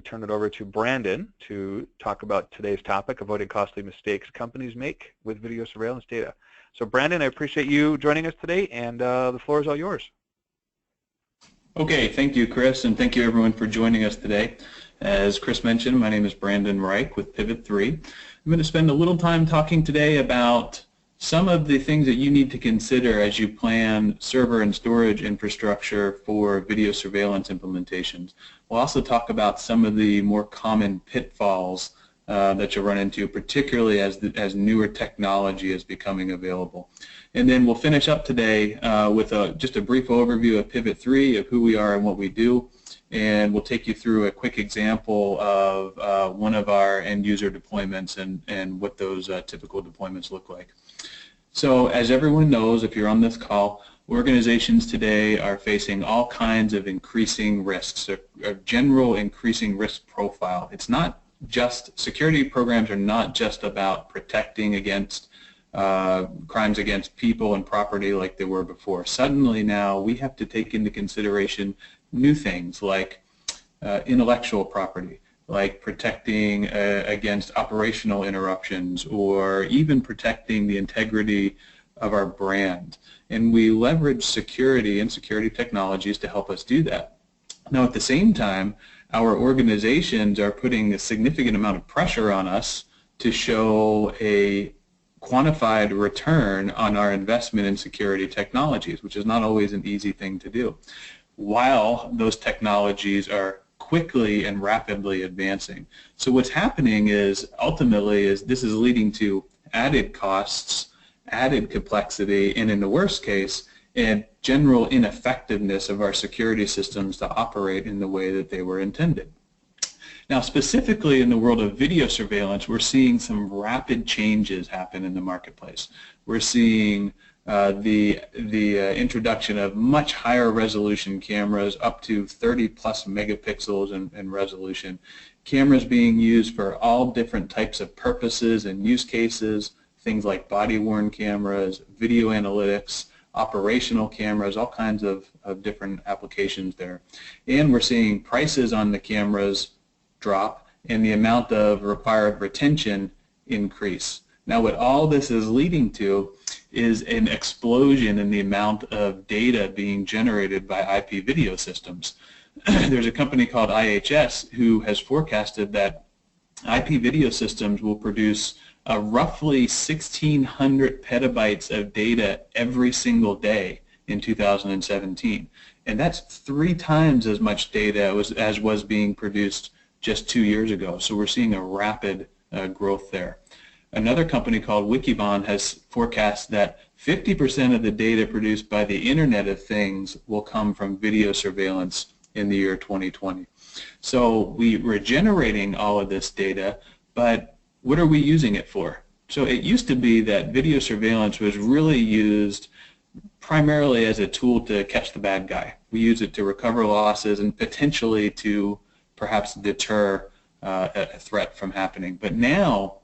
turn it over to Brandon to talk about today's topic, avoiding costly mistakes companies make with video surveillance data. So Brandon, I appreciate you joining us today, and the floor is all yours. Okay, thank you, Chris, and thank you everyone for joining us today. As Chris mentioned, my name is Brandon Reich with Pivot3. I'm going to spend a little time talking today about some of the things that you need to consider as you plan server and storage infrastructure for video surveillance implementations. We'll also talk about some of the more common pitfalls that you'll run into, particularly as newer technology is becoming available. And then we'll finish up today with just a brief overview of Pivot3, of who we are and what we do, and we'll take you through a quick example of one of our end user deployments and what those typical deployments look like. So as everyone knows, if you're on this call, organizations today are facing all kinds of increasing risks, a general increasing risk profile. It's not just, security programs are not just about protecting against crimes against people and property like they were before. Suddenly now we have to take into consideration new things like intellectual property, like protecting against operational interruptions, or even protecting the integrity of our brand. And we leverage security and security technologies to help us do that. Now at the same time, our organizations are putting a significant amount of pressure on us to show a quantified return on our investment in security technologies, which is not always an easy thing to do, while those technologies are quickly and rapidly advancing. So what's happening is, ultimately, this is leading to added costs, added complexity, and in the worst case, a general ineffectiveness of our security systems to operate in the way that they were intended. Now, specifically in the world of video surveillance, we're seeing some rapid changes happen in the marketplace. We're seeing the introduction of much higher resolution cameras, up to 30+ megapixels in resolution. Cameras being used for all different types of purposes and use cases, things like body-worn cameras, video analytics, operational cameras, all kinds of different applications there. And we're seeing prices on the cameras drop and the amount of required retention increase. Now what all this is leading to is an explosion in the amount of data being generated by IP video systems. There's a company called IHS who has forecasted that IP video systems will produce roughly 1,600 petabytes of data every single day in 2017. And that's 3 times as much data as was being produced just 2 years ago. So we're seeing a rapid growth there. Another company called Wikibon has forecast that 50% of the data produced by the Internet of Things will come from video surveillance in the year 2020. So we're generating all of this data, but what are we using it for? So it used to be that video surveillance was really used primarily as a tool to catch the bad guy. We use it to recover losses and potentially to perhaps deter a threat from happening. But now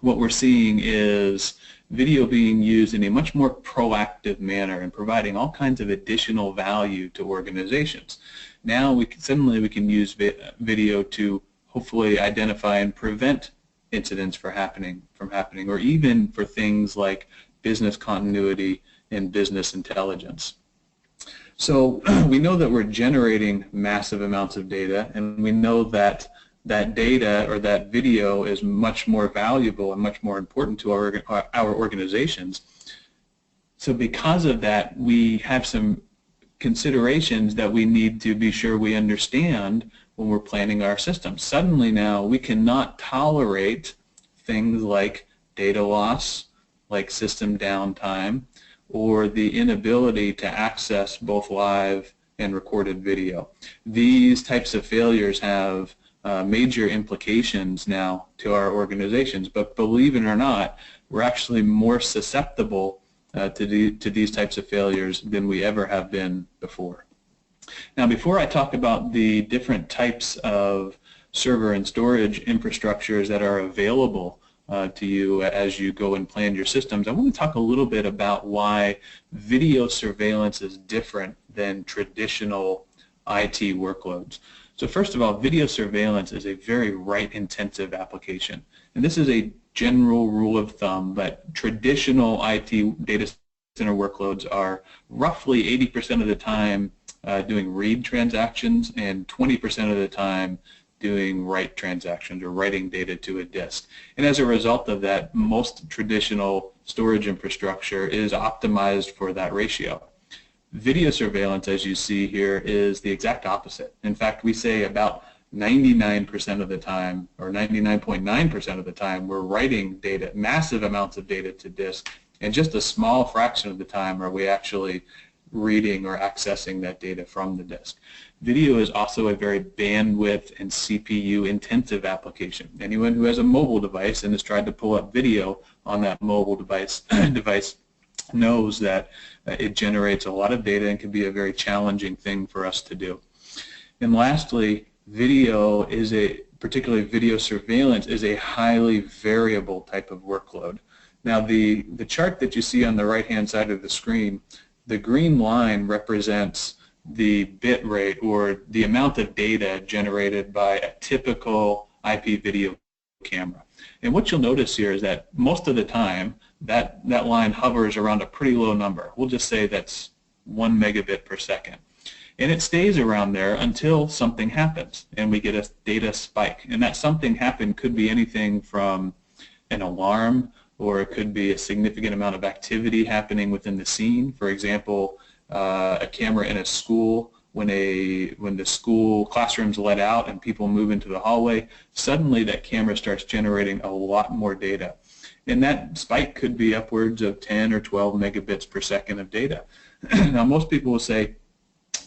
what we're seeing is video being used in a much more proactive manner and providing all kinds of additional value to organizations. Now suddenly we can use video to hopefully identify and prevent incidents from happening, or even for things like business continuity and business intelligence. So we know that we're generating massive amounts of data, and we know that that data or that video is much more valuable and much more important to our organizations. So because of that, we have some considerations that we need to be sure we understand when we're planning our systems. Suddenly now we cannot tolerate things like data loss, like system downtime, or the inability to access both live and recorded video. These types of failures have major implications now to our organizations, but believe it or not, we're actually more susceptible to these types of failures than we ever have been before. Now, before I talk about the different types of server and storage infrastructures that are available to you as you go and plan your systems, I want to talk a little bit about why video surveillance is different than traditional IT workloads. So first of all, video surveillance is a very write-intensive application. And this is a general rule of thumb, but traditional IT data center workloads are roughly 80% of the time doing read transactions and 20% of the time doing write transactions or writing data to a disk. And as a result of that, most traditional storage infrastructure is optimized for that ratio. Video surveillance, as you see here, is the exact opposite. In fact, we say about 99% of the time, or 99.9% of the time, we're writing data, massive amounts of data to disk, and just a small fraction of the time are we actually reading or accessing that data from the disk. Video is also a very bandwidth and CPU intensive application. Anyone who has a mobile device and has tried to pull up video on that mobile device knows that it generates a lot of data and can be a very challenging thing for us to do. And lastly, video is particularly video surveillance is a highly variable type of workload. Now the chart that you see on the right hand side of the screen, the green line represents the bit rate or the amount of data generated by a typical IP video camera. And what you'll notice here is that most of the time that line hovers around a pretty low number. We'll just say that's 1 megabit per second. And it stays around there until something happens and we get a data spike. And that something happen could be anything from an alarm, or it could be a significant amount of activity happening within the scene. For example, a camera in a school, when the school classroom's let out and people move into the hallway, suddenly that camera starts generating a lot more data. And that spike could be upwards of 10 or 12 megabits per second of data. Now most people will say,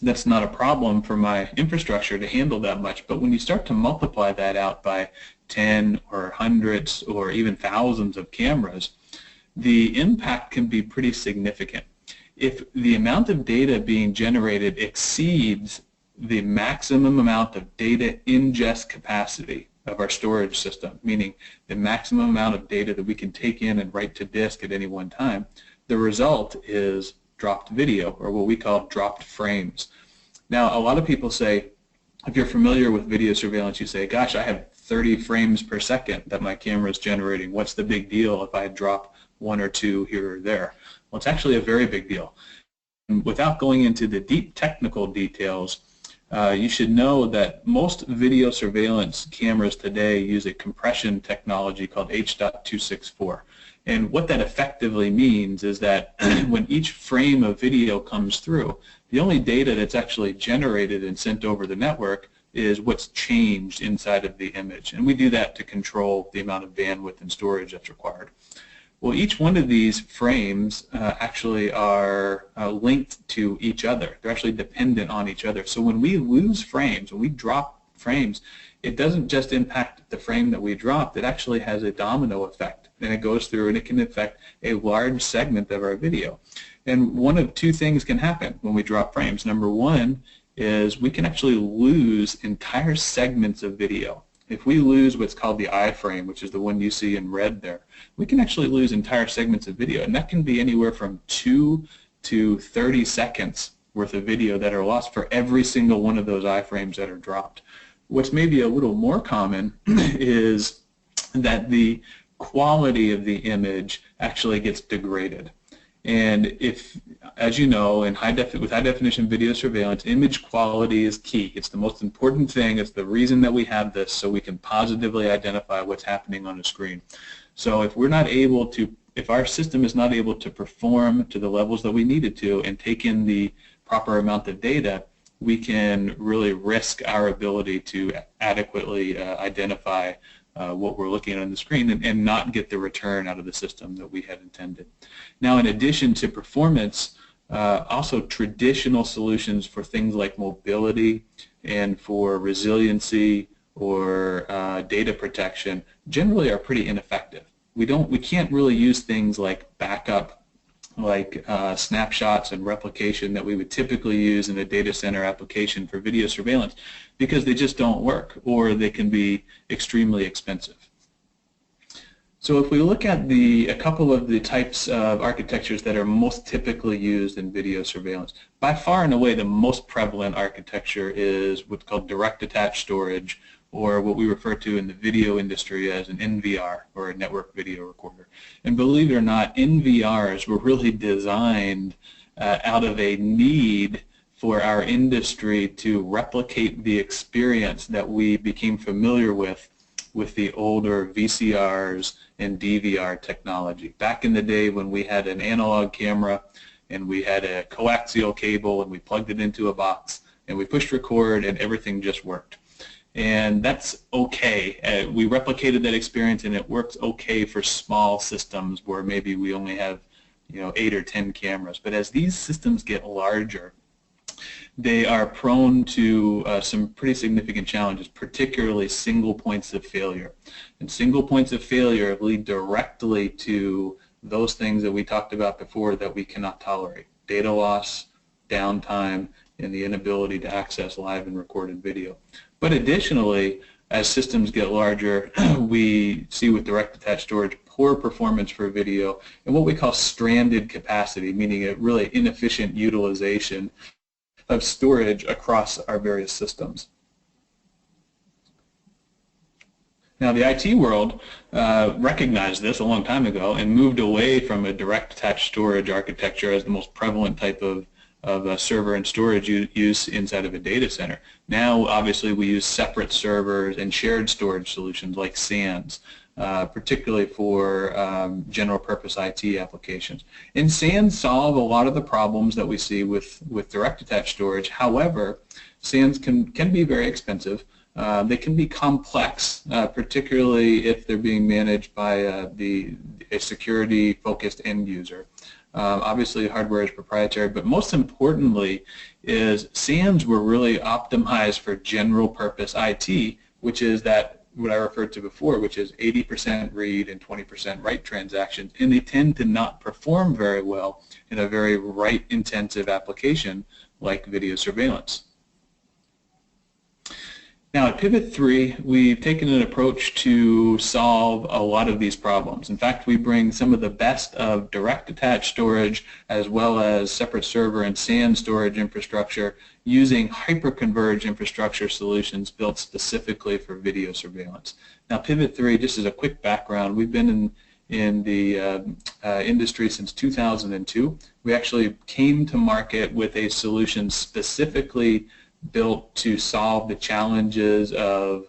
that's not a problem for my infrastructure to handle that much, but when you start to multiply that out by 10 or hundreds or even thousands of cameras, the impact can be pretty significant. If the amount of data being generated exceeds the maximum amount of data ingest capacity of our storage system, meaning the maximum amount of data that we can take in and write to disk at any one time, the result is dropped video, or what we call dropped frames. Now, a lot of people say, if you're familiar with video surveillance, you say, gosh, I have 30 frames per second that my camera is generating. What's the big deal if I drop 1 or 2 here or there? Well, it's actually a very big deal. And without going into the deep technical details, you should know that most video surveillance cameras today use a compression technology called H.264. And what that effectively means is that when each frame of video comes through, the only data that's actually generated and sent over the network is what's changed inside of the image. And we do that to control the amount of bandwidth and storage that's required. Well, each one of these frames actually are linked to each other. They're actually dependent on each other. So when we lose frames, when we drop frames, it doesn't just impact the frame that we dropped, it actually has a domino effect. And it goes through and it can affect a large segment of our video. And one of 2 things can happen when we drop frames. Number one is we can actually lose entire segments of video. If we lose what's called the iframe, which is the one you see in red there, we can actually lose entire segments of video, and that can be anywhere from 2 to 30 seconds worth of video that are lost for every single one of those iframes that are dropped. What's maybe a little more common is that the quality of the image actually gets degraded. And if, as you know, with high definition video surveillance, image quality is key. It's the most important thing. It's the reason that we have this, so we can positively identify what's happening on the screen. So if we're not able to, if our system is not able to perform to the levels that we needed to and take in the proper amount of data, we can really risk our ability to adequately identify what we're looking at on the screen and not get the return out of the system that we had intended. Now, in addition to performance, also traditional solutions for things like mobility and for resiliency or data protection generally are pretty ineffective. We can't really use things like backup, like snapshots and replication that we would typically use in a data center application for video surveillance, because they just don't work, or they can be extremely expensive. So if we look at a couple of the types of architectures that are most typically used in video surveillance, by far and away the most prevalent architecture is what's called direct attached storage, or what we refer to in the video industry as an NVR, or a network video recorder. And believe it or not, NVRs were really designed out of a need for our industry to replicate the experience that we became familiar with the older VCRs and DVR technology. Back in the day when we had an analog camera and we had a coaxial cable and we plugged it into a box and we pushed record and everything just worked. And that's okay. We replicated that experience and it works okay for small systems where maybe we only have 8 or 10 cameras. But as these systems get larger, they are prone to some pretty significant challenges, particularly single points of failure. And single points of failure lead directly to those things that we talked about before that we cannot tolerate: data loss, downtime, and the inability to access live and recorded video. But additionally, as systems get larger, we see with direct attached storage poor performance for video and what we call stranded capacity, meaning a really inefficient utilization of storage across our various systems. Now, the IT world recognized this a long time ago and moved away from a direct attached storage architecture as the most prevalent type of server and storage use inside of a data center. Now, obviously, we use separate servers and shared storage solutions like SANs, particularly for general purpose IT applications. And SANs solve a lot of the problems that we see with direct attached storage. However, SANs can be very expensive. They can be complex, particularly if they're being managed by a security-focused end user. Obviously, hardware is proprietary, but most importantly is SANs were really optimized for general purpose IT, which is that what I referred to before, which is 80% read and 20% write transactions, and they tend to not perform very well in a very write-intensive application like video surveillance. Now at Pivot 3, we've taken an approach to solve a lot of these problems. In fact, we bring some of the best of direct attached storage as well as separate server and SAN storage infrastructure using hyper-converged infrastructure solutions built specifically for video surveillance. Now Pivot 3, just as a quick background, we've been in the industry since 2002. We actually came to market with a solution specifically built to solve the challenges of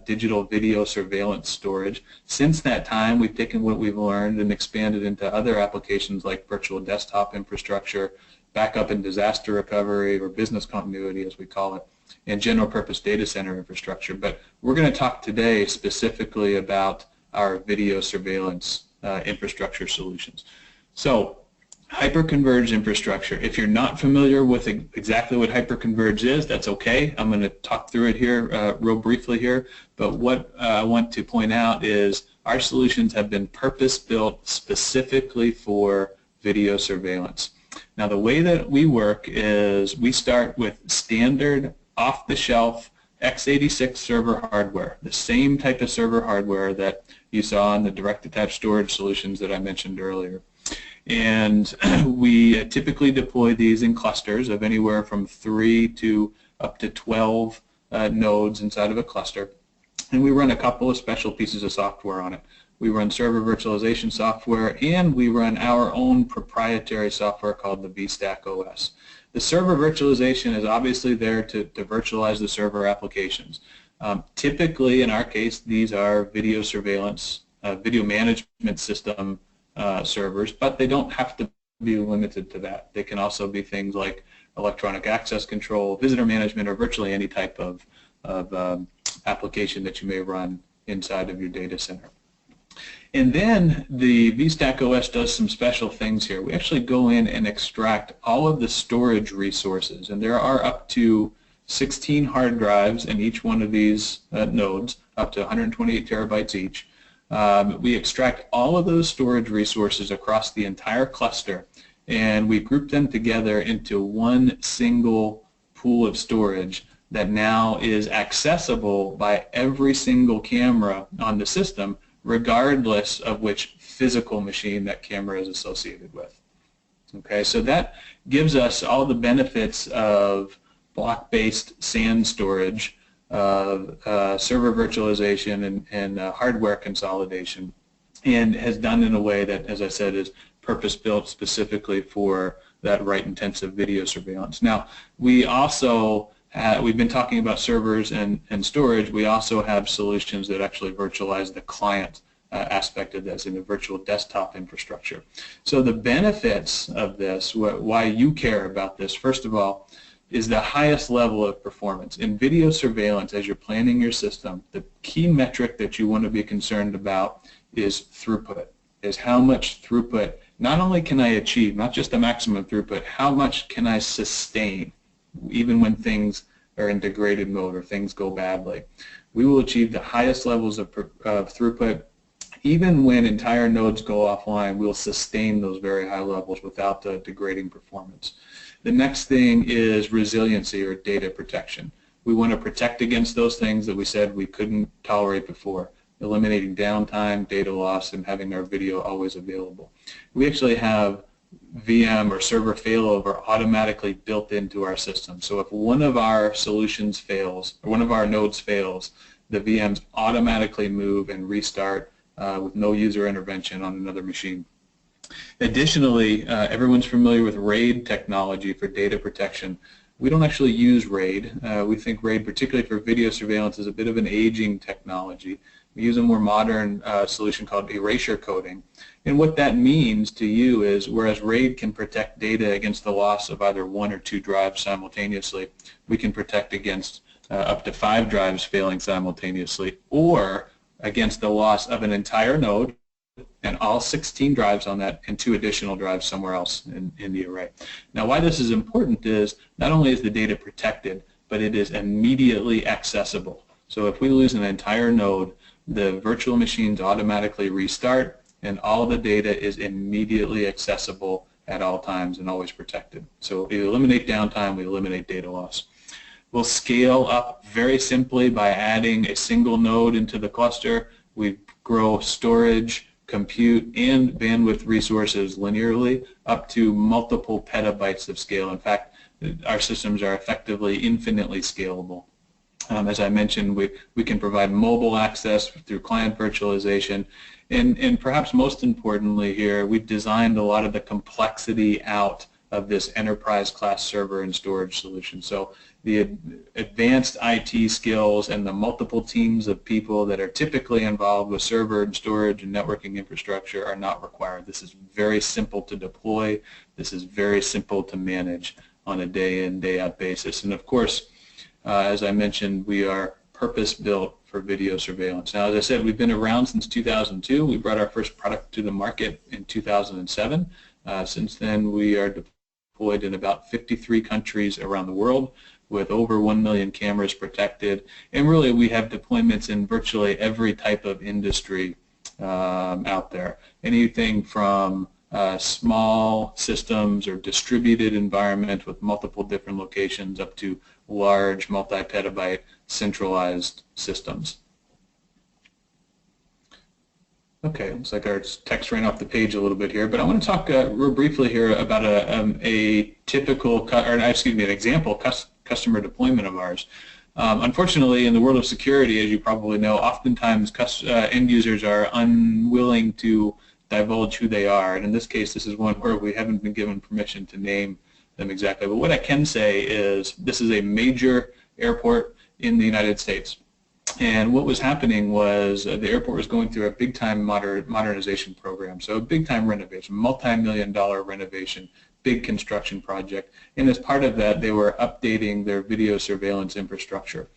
digital video surveillance storage. Since that time, we've taken what we've learned and expanded into other applications like virtual desktop infrastructure, backup and disaster recovery, or business continuity as we call it, and general purpose data center infrastructure. But we're going to talk today specifically about our video surveillance infrastructure solutions. So, hyper-converged infrastructure. If you're not familiar with exactly what hyper-converged is, that's okay. I'm going to talk through it here real briefly here. But what I want to point out is our solutions have been purpose-built specifically for video surveillance. Now the way that we work is we start with standard off-the-shelf x86 server hardware, the same type of server hardware that you saw in the direct attached storage solutions that I mentioned earlier. And we typically deploy these in clusters of anywhere from 3 to up to 12 nodes inside of a cluster. And we run a couple of special pieces of software on it. We run server virtualization software, and we run our own proprietary software called the vStack OS. The server virtualization is obviously there to virtualize the server applications. Typically, in our case, these are video surveillance, video management system servers, but they don't have to be limited to that. They can also be things like electronic access control, visitor management, or virtually any type of application that you may run inside of your data center. And then the vStack OS does some special things here. We actually go in and extract all of the storage resources, and there are up to 16 hard drives in each one of these nodes, up to 128 terabytes each. We extract all of those storage resources across the entire cluster, and we group them together into one single pool of storage that now is accessible by every single camera on the system, regardless of which physical machine that camera is associated with. Okay, so that gives us all the benefits of block-based SAN storage, server virtualization, and hardware consolidation, and has done in a way that, as I said, is purpose-built specifically for that write-intensive video surveillance. Now, we also we've been talking about servers and storage. We also have solutions that actually virtualize the client aspect of this in a virtual desktop infrastructure. So the benefits of this, why you care about this, first of all, is the highest level of performance. In video surveillance, as you're planning your system, the key metric that you want to be concerned about is throughput, is how much throughput not only can I achieve, not just the maximum throughput, how much can I sustain even when things are in degraded mode or things go badly. We will achieve the highest levels of throughput. Even when entire nodes go offline, we'll sustain those very high levels without degrading performance. The next thing is resiliency or data protection. We want to protect against those things that we said we couldn't tolerate before, eliminating downtime, data loss, and having our video always available. We actually have VM or server failover automatically built into our system. So if one of our solutions fails, or one of our nodes fails, the VMs automatically move and restart with no user intervention on another machine. Additionally, everyone's familiar with RAID technology for data protection. We don't actually use RAID. We think RAID, particularly for video surveillance, is a bit of an aging technology. We use a more modern solution called erasure coding. And what that means to you is, whereas RAID can protect data against the loss of either 1 or 2 drives simultaneously, we can protect against up to 5 drives failing simultaneously, or against the loss of an entire node and all 16 drives on that and 2 additional drives somewhere else in the array. Now, why this is important is not only is the data protected, but it is immediately accessible. So if we lose an entire node, the virtual machines automatically restart and all the data is immediately accessible at all times and always protected. So we eliminate downtime, we eliminate data loss. We'll scale up very simply by adding a single node into the cluster. We grow storage, compute, and bandwidth resources linearly up to multiple petabytes of scale. In fact, our systems are effectively infinitely scalable. As I mentioned, we can provide mobile access through client virtualization, and perhaps most importantly here, we've designed a lot of the complexity out of this enterprise class server and storage solution. So the advanced IT skills and the multiple teams of people that are typically involved with server and storage and networking infrastructure are not required. This is very simple to deploy. This is very simple to manage on a day-in, day-out basis. And of course, as I mentioned, we are purpose-built for video surveillance. Now, as I said, we've been around since 2002. We brought our first product to the market in 2007. Since then, we are deployed in about 53 countries around the world with over 1 million cameras protected. And really, we have deployments in virtually every type of industry out there. Anything from small systems or distributed environment with multiple different locations up to large multi-petabyte centralized systems. Okay, looks like our text ran off the page a little bit here, but I want to talk real briefly here about a typical, an example customer deployment of ours. Unfortunately, in the world of security, as you probably know, oftentimes end users are unwilling to divulge who they are, and in this case, this is one where we haven't been given permission to name them exactly. But what I can say is this is a major airport in the United States. And what was happening was the airport was going through a big-time modernization program, so a big-time renovation, multi-million-dollar renovation, big construction project. And as part of that, they were updating their video surveillance infrastructure,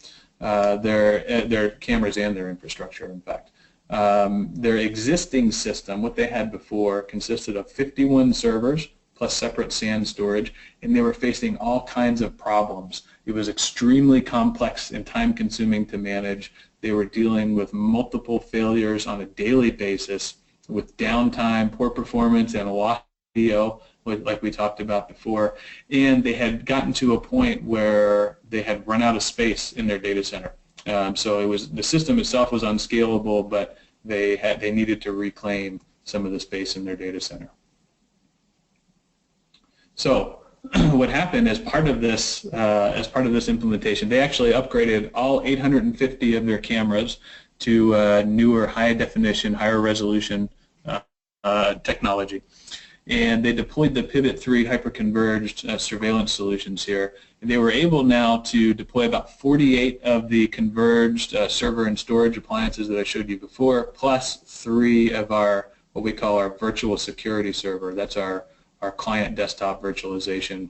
their cameras and their infrastructure, in fact. Their existing system, what they had before, consisted of 51 servers plus separate SAN storage, and they were facing all kinds of problems. It was extremely complex and time-consuming to manage. They were dealing with multiple failures on a daily basis with downtime, poor performance, and a loss of video, like we talked about before. And they had gotten to a point where they had run out of space in their data center. So the system itself was unscalable, but they needed to reclaim some of the space in their data center. So what happened as part of this implementation, they actually upgraded all 850 of their cameras to newer, high definition, higher resolution technology. And they deployed the Pivot 3 hyper-converged surveillance solutions here. And they were able now to deploy about 48 of the converged server and storage appliances that I showed you before, plus 3 of our, what we call our virtual security server. That's our client desktop virtualization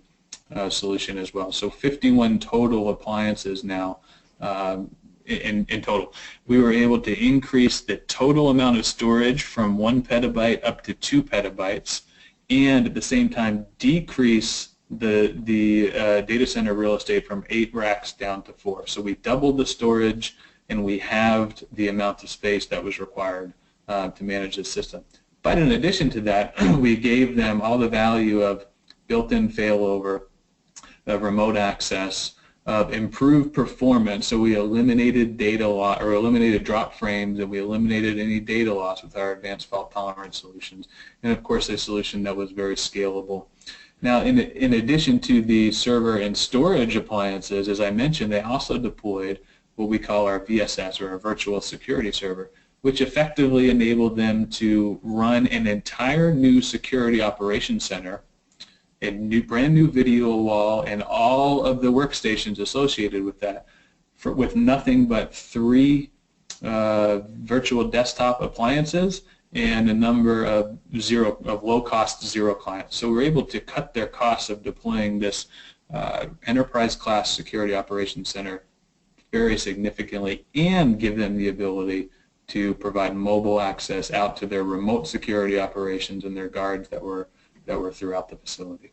solution as well. So 51 total appliances now in total. We were able to increase the total amount of storage from 1 petabyte up to 2 petabytes, and at the same time decrease the data center real estate from 8 racks down to 4. So we doubled the storage and we halved the amount of space that was required to manage the system. But in addition to that, we gave them all the value of built-in failover, of remote access, of improved performance. So we eliminated data loss, or eliminated drop frames, and we eliminated any data loss with our advanced fault tolerance solutions. And of course, a solution that was very scalable. Now, in addition to the server and storage appliances, as I mentioned, they also deployed what we call our VSS, or our virtual security server, which effectively enabled them to run an entire new security operations center, a brand new video wall, and all of the workstations associated with that, with nothing but 3 virtual desktop appliances and a number of low-cost zero clients. So we're able to cut their costs of deploying this enterprise-class security operations center very significantly, and give them the ability to provide mobile access out to their remote security operations and their guards that were throughout the facility.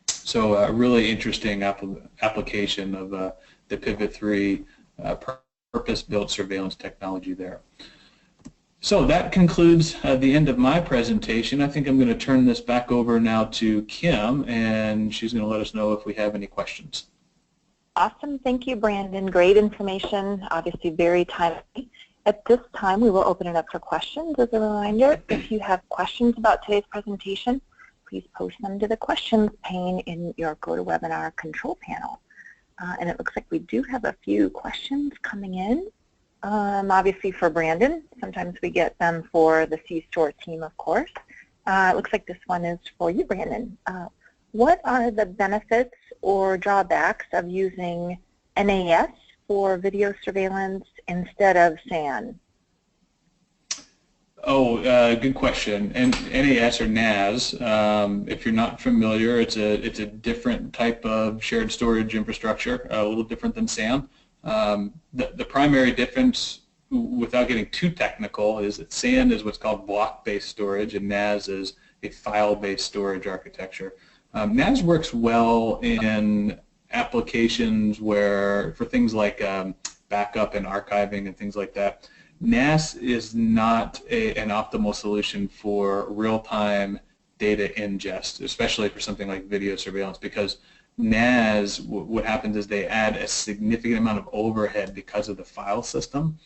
So a really interesting application of the Pivot 3 purpose-built surveillance technology there. So that concludes the end of my presentation. I think I'm going to turn this back over now to Kim, and she's going to let us know if we have any questions. Awesome. Thank you, Brandon. Great information, obviously very timely. At this time, we will open it up for questions. As a reminder, if you have questions about today's presentation, please post them to the questions pane in your GoToWebinar control panel. And it looks like we do have a few questions coming in, obviously for Brandon. Sometimes we get them for the cStor team, of course. It looks like this one is for you, Brandon. What are the benefits or drawbacks of using NAS for video surveillance instead of SAN? Oh, good question. And NAS or NAS, if you're not familiar, it's a different type of shared storage infrastructure, a little different than SAN. The primary difference, without getting too technical, is that SAN is what's called block-based storage, and NAS is a file-based storage architecture. NAS works well in applications where, for things like backup and archiving and things like that. NAS is not an optimal solution for real-time data ingest, especially for something like video surveillance, because NAS, what happens is they add a significant amount of overhead because of the file system,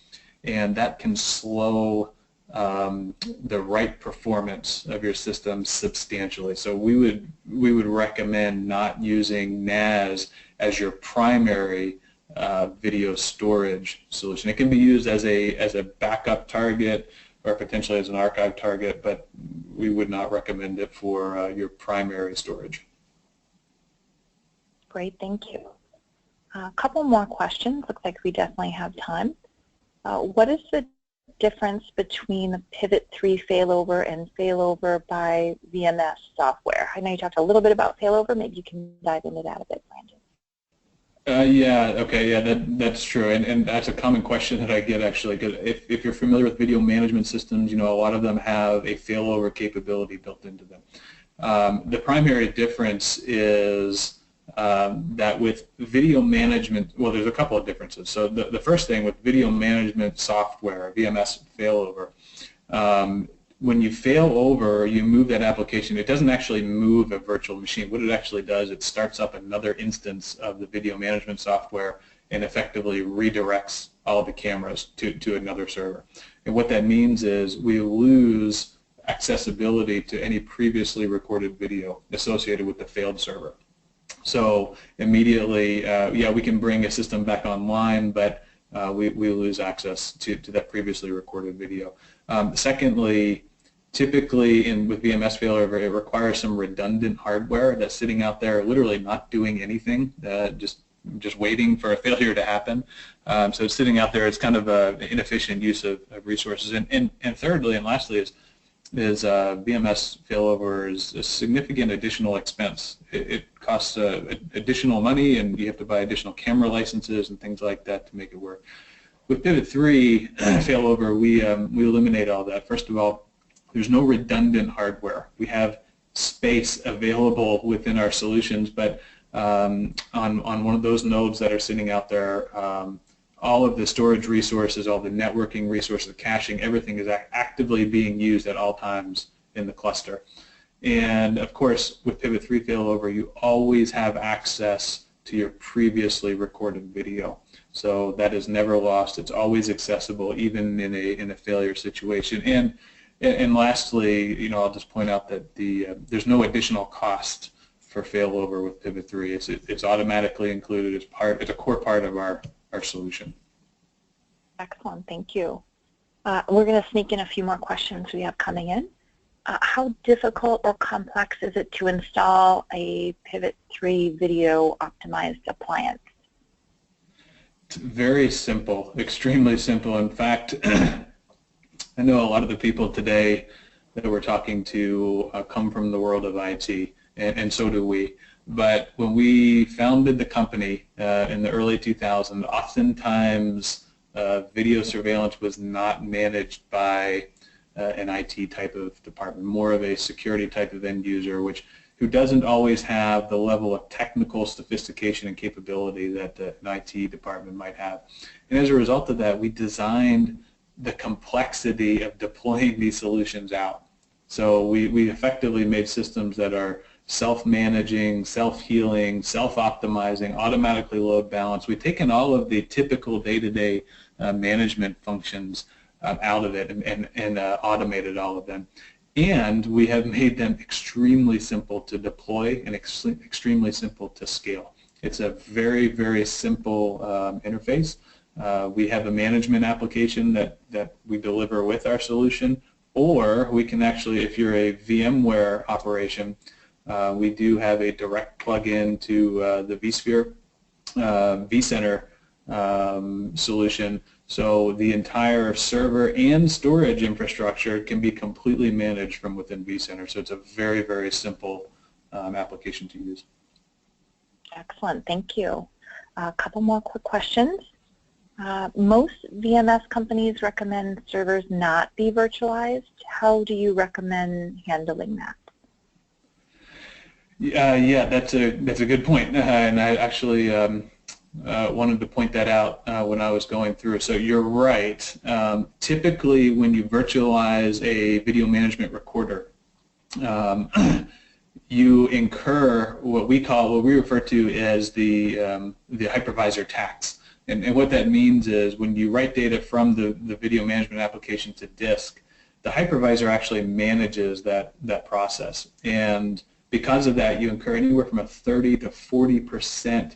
and that can slow the write performance of your system substantially. So we would recommend not using NAS as your primary video storage solution. It can be used as a backup target or potentially as an archive target, but we would not recommend it for your primary storage. Great, thank you. A couple more questions. Looks like we definitely have time. What is the difference between the Pivot 3 failover and failover by VMS software? I know you talked a little bit about failover. Maybe you can dive into that a bit, Brandon. That's true, and that's a common question that I get actually. If you're familiar with video management systems, you know a lot of them have a failover capability built into them. The primary difference is that with video management, well, there's a couple of differences. So the first thing with video management software, VMS failover, when you fail over, you move that application. It doesn't actually move a virtual machine. What it actually does, it starts up another instance of the video management software and effectively redirects all of the cameras to another server. And what that means is we lose accessibility to any previously recorded video associated with the failed server. So immediately, yeah, we can bring a system back online, but we lose access to that previously recorded video. Secondly, typically with VMS failover, it requires some redundant hardware that's sitting out there literally not doing anything, just waiting for a failure to happen. So it's sitting out there. It's kind of an inefficient use of resources. And thirdly and lastly is VMS failover is a significant additional expense. It costs additional money, and you have to buy additional camera licenses and things like that to make it work. With Pivot 3 failover, we eliminate all that. First of all, there's no redundant hardware. We have space available within our solutions, but on one of those nodes that are sitting out there, all of the storage resources, all the networking resources, caching, everything is actively being used at all times in the cluster. And of course, with Pivot 3 failover, you always have access to your previously recorded video. So that is never lost. It's always accessible, even in a failure situation. And lastly, you know, I'll just point out that there's no additional cost for failover with Pivot 3. It's automatically included as it's a core part of our solution. Excellent, thank you. We're going to sneak in a few more questions we have coming in. How difficult or complex is it to install a Pivot 3 video optimized appliance? It's very simple, extremely simple. In fact, I know a lot of the people today that we're talking to come from the world of IT, and so do we. But when we founded the company in the early 2000s, oftentimes video surveillance was not managed by an IT type of department, more of a security type of end user, who doesn't always have the level of technical sophistication and capability that an IT department might have. And as a result of that, we designed the complexity of deploying these solutions out. So we effectively made systems that are self-managing, self-healing, self-optimizing, automatically load balance. We've taken all of the typical day-to-day management functions out of it and automated all of them. And we have made them extremely simple to deploy and extremely simple to scale. It's a very, very simple interface. We have a management application that we deliver with our solution, or we can actually, if you're a VMware operation, we do have a direct plug-in to the vSphere vCenter solution, so the entire server and storage infrastructure can be completely managed from within vCenter. So it's a very, very simple application to use. Excellent, thank you. A couple more quick questions. Most VMS companies recommend servers not be virtualized. How do you recommend handling that? Yeah, that's a good point, and I actually wanted to point that out when I was going through. So you're right. Typically, when you virtualize a video management recorder, you incur what we refer to as the Hypervisor Tax. And what that means is when you write data from the video management application to disk, the hypervisor actually manages that process. And because of that, you incur anywhere from a 30 to 40%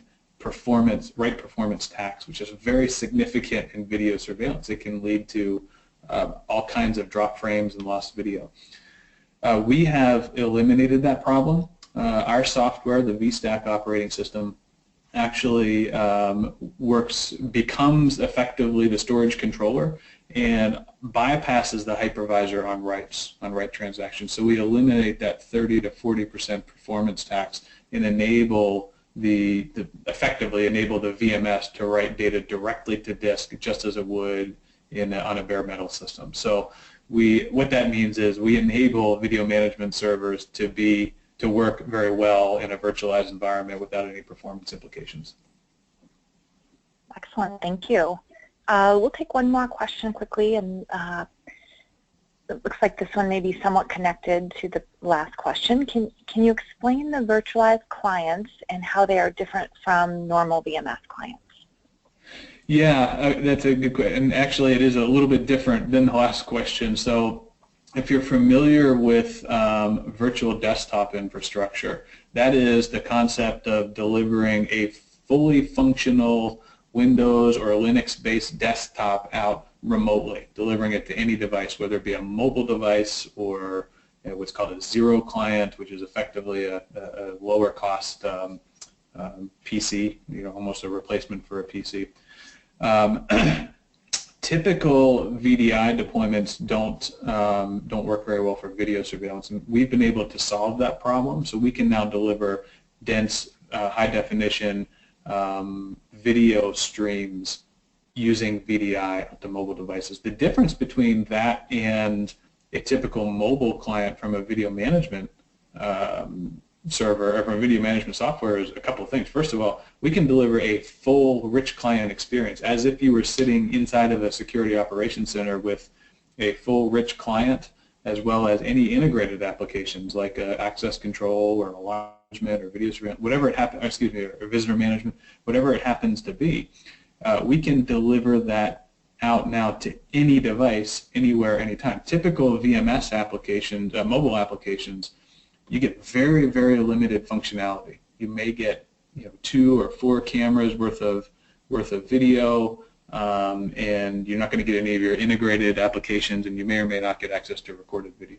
write performance tax, which is very significant in video surveillance. It can lead to all kinds of drop frames and lost video. We have eliminated that problem. Our software, the vStack operating system, actually becomes effectively the storage controller and bypasses the hypervisor on write transactions. So we eliminate that 30 to 40% performance tax and effectively enable the VMS to write data directly to disk, just as it would on a bare metal system. So what that means is we enable video management servers to work very well in a virtualized environment without any performance implications. Excellent, thank you. We'll take one more question quickly, and it looks like this one may be somewhat connected to the last question. Can you explain the virtualized clients and how they are different from normal VMS clients? Yeah, that's a good question. And actually, it is a little bit different than the last question. So if you're familiar with virtual desktop infrastructure, that is the concept of delivering a fully functional Windows or Linux-based desktop out remotely, delivering it to any device, whether it be a mobile device or what's called a zero client, which is effectively a lower cost PC, almost a replacement for a PC. Typical VDI deployments don't work very well for video surveillance, and we've been able to solve that problem. So we can now deliver dense, high-definition video streams using VDI to mobile devices. The difference between that and a typical mobile client from a video management server or from a video management software is a couple of things. First of all, we can deliver a full rich client experience as if you were sitting inside of a security operations center with a full rich client, as well as any integrated applications like access control or alarm management or video surveillance, whatever it happens, excuse me, or visitor management, whatever it happens to be. We can deliver that out now to any device, anywhere, anytime. Typical VMS applications, mobile applications, you get very, very limited functionality. You may get 2 or 4 cameras worth of video, and you're not going to get any of your integrated applications, and you may or may not get access to recorded video.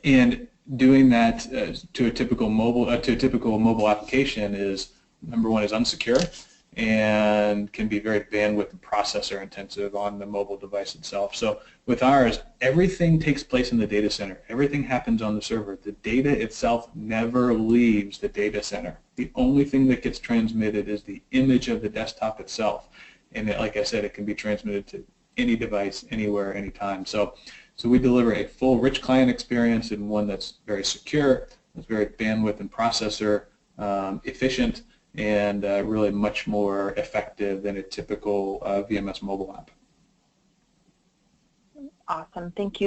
And doing that to a typical mobile application is, number one, is unsecure and can be very bandwidth and processor intensive on the mobile device itself. So with ours, everything takes place in the data center. Everything happens on the server. The data itself never leaves the data center. The only thing that gets transmitted is the image of the desktop itself. And like I said, it can be transmitted to any device, anywhere, anytime. So we deliver a full rich client experience, and one that's very secure, that's very bandwidth and processor efficient, and really much more effective than a typical VMS mobile app. Awesome. Thank you